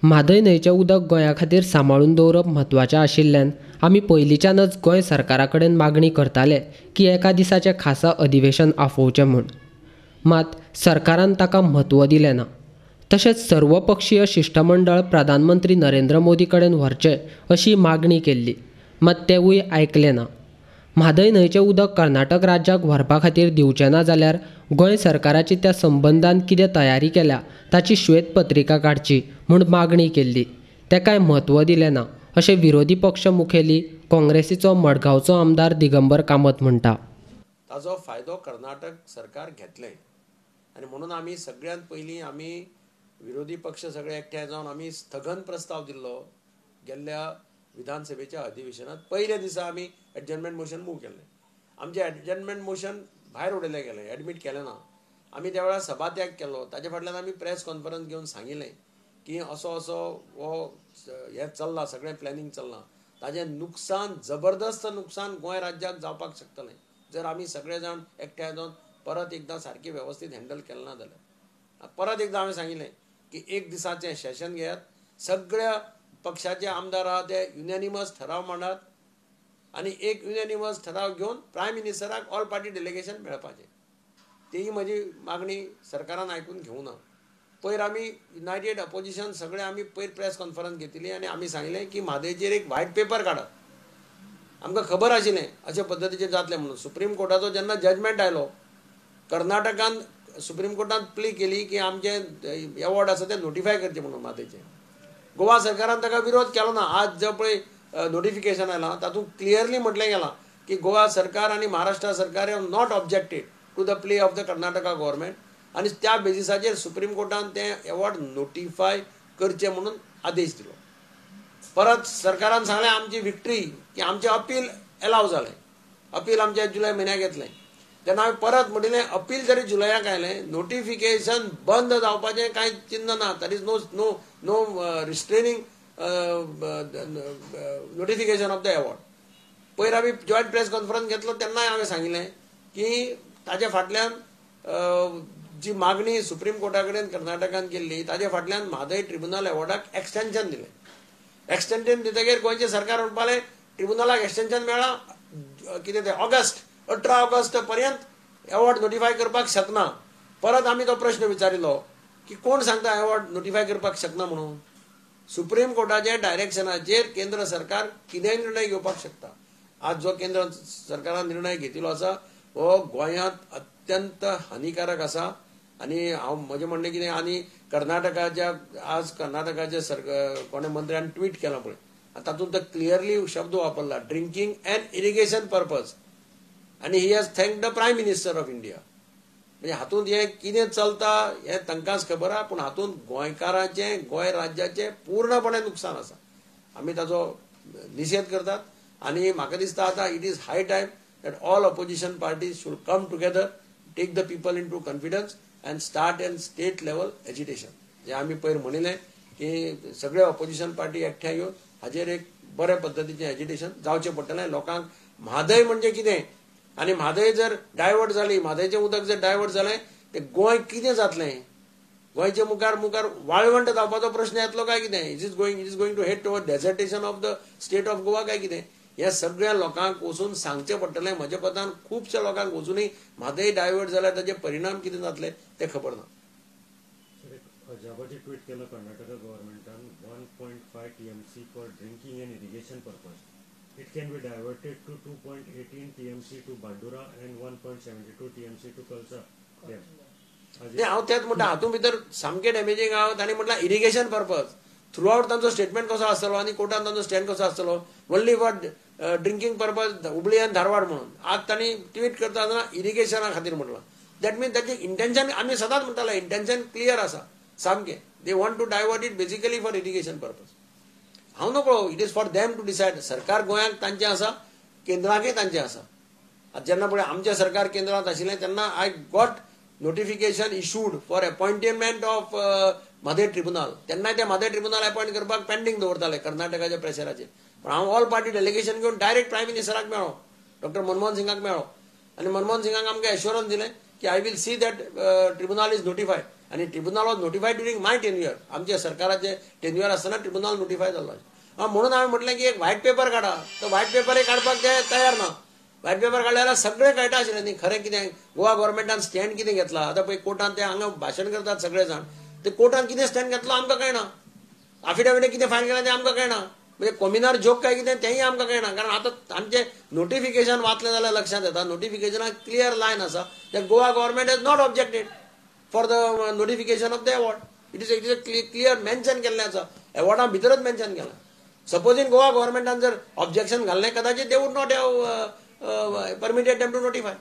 म्हादय न्हंयचें उदक गोंया खातीर सांबाळून दवरप म्हत्वाचें आशिल्ल्यान आमी पयलींच्यानच गोंय सरकारा कडेन मागणी करताले की एका दिसाचें खासा अधिवेशन आफोवचें म्हूण. मात सरकारान ताका म्हत्व दिलें ना. तशेंच सर्वपक्षीय शिष्टमंडळ प्रधानमंत्री नरेंद्र मोदी कडेन व्हरचें अशी मागणी केल्ली, मात तेवूय आयकलें ना. म्हादय न्हंयचें उदक कर्नाटक राज्याक व्हरपा खातीर दिवचें ना जाल्यार गोंय सरकाराची त्या संबंदान कितें तयारी केल्या ताची श्वेतपत्रिका काडची म्हूण मागणी केल्ली. तेकाय म्हत्व दिलें ना अशें विरोधी पक्ष मुखेली काँग्रेसीचो मडगांवचो आमदार दिगंबर कामत म्हणटा. ताजो फायदो कर्नाटक सरकार घेतलें आनी म्हणून आमी सगळ्यांत पयलीं आमी विरोधी पक्ष सगळे एकठांय जावन आमी स्थगन प्रस्ताव दिल्लो. गेल्ल्या विधानसभेच्या अधिवेशनात पयल्या दिसा आमी एडजर्नमेंट मोशन मूव केल्लें. आमचें एडजर्नमेंट मोशन भायर उडयलें गेलें, एडमीट केलें ना. आमी त्या वेळार सभात्याग केलो. ताचे फाटल्यान आमी प्रेस कॉन्फरन्स घेवन सांगिल्लें की असो हो हें चल्लां, सगळें प्लॅनिंग चल्लां. ताजें नुकसान, जबरदस्त नुकसान गोंय राज्याक जावपाक शकतलें जर आमी सगळे जाण एकठांय जावन परत एकदां सारकी वेवस्थीत हँडल केलें ना जाल्यार. परत एकदां हांवें सांगिल्लें की एक दिसाचें सेशन घेयात, सगळ्या पक्षाचे आमदार आहा ते युनॅनिमस ठराव मांडात आनी एक युनॅनिमस ठराव घेवन प्रायम मिनिस्टराक ऑल पार्टी डेलिगेशन मेळपाचें. तेही म्हजी मागणी सरकारान आयकून घेवना. पयर आमी युनायटेड अपोजिशन सगळे आमी पयर प्रेस कॉन्फरन्स घेतिल्ली आनी आमी सांगिल्लें की म्हादयचेर एक व्हायट पेपर काडात. आमकां खबर आशिल्लें अशे पद्दतीचें जातलें म्हणून. सुप्रीम कोर्टाचो जेन्ना जजमेंट आयलो, कर्नाटकान सुप्रीम कोर्टान प्ली केली की आमचे एवॉर्ड आसा ते नोटिफाय करचे म्हणून म्हादयचे. गोवा सरकारान ताका विरोध केलो ना. आज जो पळय नोटिफिकेशन आयलां तातूंत क्लियरली म्हटलें गेलां की गोवा सरकार आनी महाराष्ट्र सरकार have not objected to the play of the Karnataka government आनी त्या बेजिसाचेर सुप्रीम कोर्टान ते एवॉर्ड नोटिफाय करचे म्हणून आदेश दिलो. परत सरकारान सांगलें आमची विक्ट्री की आमचें अपील एलाव जालें. अपील आमच्या जुलय म्हयन्याक येतलें. तेन्ना हांवें परत म्हणिल्लें अपील जरी जुलयाक आयलें, नोटिफिकेशन बंद जावपाचें कांय चिन्ह ना. That is no restraining notification of the award. पयर आमी जॉयंट प्रेस कॉन्फरन्स घेतलो तेन्नाय हांवें सांगिल्लें की ताचे फाटल्यान जी मागणी सुप्रीम कोर्टा कडेन कर्नाटकान केल्ली ताचे फाटल्यान म्हादय ट्रिब्युनल एवॉर्डाक एक्सटेंशन दिलें. एक्सटेंशन दितकीर गोंयचें सरकार म्हणपालें ट्रिब्युनलाक एक्सटेंशन मेळ्ळां कितें तें ऑगस्ट 18 ऑगस्ट पर्यंत एवॉर्ड नोटिफाय करपाक शकना. परत आमी तो प्रश्न विचारिल्लो की कोण सांगता एवॉर्ड नोटिफाय करपाक शकना म्हणून. सुप्रीम कोर्टाच्या डायरेक्शनाचेर केंद्र सरकार कितेंय निर्णय घेवपाक शकता. आज जो केंद्र सरकारान निर्णय घेतिल्लो आसा हो गोंयांत अत्यंत हानिकारक आसा. आनी हांव म्हजें म्हणणें कितें, आनी कर्नाटकाच्या आज कर्नाटकाच्या कोणे मंत्र्यान ट्वीट केलां पळय, तातूंत क्लियरली शब्द वापरला ड्रिंकींग अँड इरिगेशन पर्पज आनी he has thanked the prime minister of India. म्हणजे हातूंत हें कितें चलता हें तांकांच खबर आहा, पूण हातूंत गोंयकारांचें, गोंय राज्याचें पूर्णपणे नुकसान आसा. आमी ताचो निशेध करतात आनी म्हाका दिसता आतां it is hi time that all opposition parties should come together, take the people into confidence and start an state level agitation. जे आमी पयर म्हणिल्लें की सगळे ऑपोजिशन पार्टी एकठांय येवन हाजेर एक बरे पद्दतीचें एजिटेशन जावचें पडटलें. लोकांक म्हादय म्हणजे कितें आनी म्हादय जर डायवर्ट जाली, म्हादयचें उदक जर डायवर्ट जालें तें गोंय कितें जातलें. गोंयचे मुखार वाळवंट जावपाचो प्रश्न येतलो काय कितें. It is going to head toward desertification of the state of Goa काय कितें. हे सगळ्या लोकांक वचून सांगचें पडटलें. म्हज्या पदान खुबश्या लोकांक वचूनय म्हादय डायवर्ट जाल्यार ताचे परिणाम कितें जातले ते खबर ना. अजाबाची ट्वीट केलं कर्नाटका गव्हर्मेंटान 1.5 TMC for drinking and irrigation purpose. It can be diverted to 2.18 TMC to Bhandura and 1.72 TMC to Kalasa. हांव तेच म्हणटा, हातूंत भितर सामकें डॅमेजींग आहा. तांणी म्हटलां इरिगेशन पर्पज. थ्रू आउट तांचो स्टेटमेंट कसो आसतलो आनी कोर्टान तांचो स्टँड कसो आसतलो. Only for drinking purpose Hubli आनी धारवाड म्हणून. आज तांणी ट्वीट करता आसतना इरिगेशना खातीर म्हटलां. दॅट मीन्स ताचें इंटेन्शन आमी सदांच म्हणटाले इंटेन्शन क्लियर आसा सामकें. They want to divert it basically for irrigation purpose. हांव नकळो, it is for them to decide. सरकार गोंयांक तांचें आसा, केंद्राकय तांचें आसा. आतां जेन्ना पळय आमचें सरकार केंद्रांत आशिल्लें तेन्ना I got notification issued for appointment of Mhadei tribunal. तेन्नाय ते म्हादय ट्रिब्युनल अपॉइंट करपाक पेंडींग दवरताले कर्नाटकाच्या प्रेशराचेर. पण हांव ऑल पार्टी डेलिगेशन घेवन डायरेक्ट प्रायम मिनिस्टराक मेळ्ळो, डॉक्टर मनमोहन सिंगाक मेळ्ळो आनी मनमोहन सिंगाक आमकां एश्युरन्स दिलें की I will see that tribunal is notify आनी tribunal was notified during my tenure. आमच्या सरकाराचे टेन्युअर आसतना ट्रिब्युनल नोटिफाय जाल्लो. म्हणून हांवें म्हटलें की एक व्हायट पेपर काडा. तो व्हायट पेपर काडपाक ते तयार ना. व्हायट पेपर काडले जाल्यार सगळें कळटा आशिल्लें न्ही खरें कितें, गोवा गव्हर्मेंटान स्टँड कितें घेतला. आतां पळय कोर्टान ते हांगा भाशण करतात सगळे जाण, ते कोर्टान कितें स्टँड घेतलो आमकां कळना. एफिडेविट कितें फायल केलें तें आमकां कळना. म्हणजे कॉम्युनर जोक काय कितें तेंय आमकां कळना. कारण आतां आमचें नोटिफिकेशन वाचलें जाल्यार लक्षांत येता. नोटिफिकेशनाक क्लियर लायन आसा that Goa government has not objected for the notification of the award. It is clear mention केल्लें आसा. अवॉर्डा भितरच मेन्शन केलां. सपोजींग गोवा गव्हर्मेंटान जर ऑब्जेक्शन घाललें कदाचित they would not have permitted them to notify.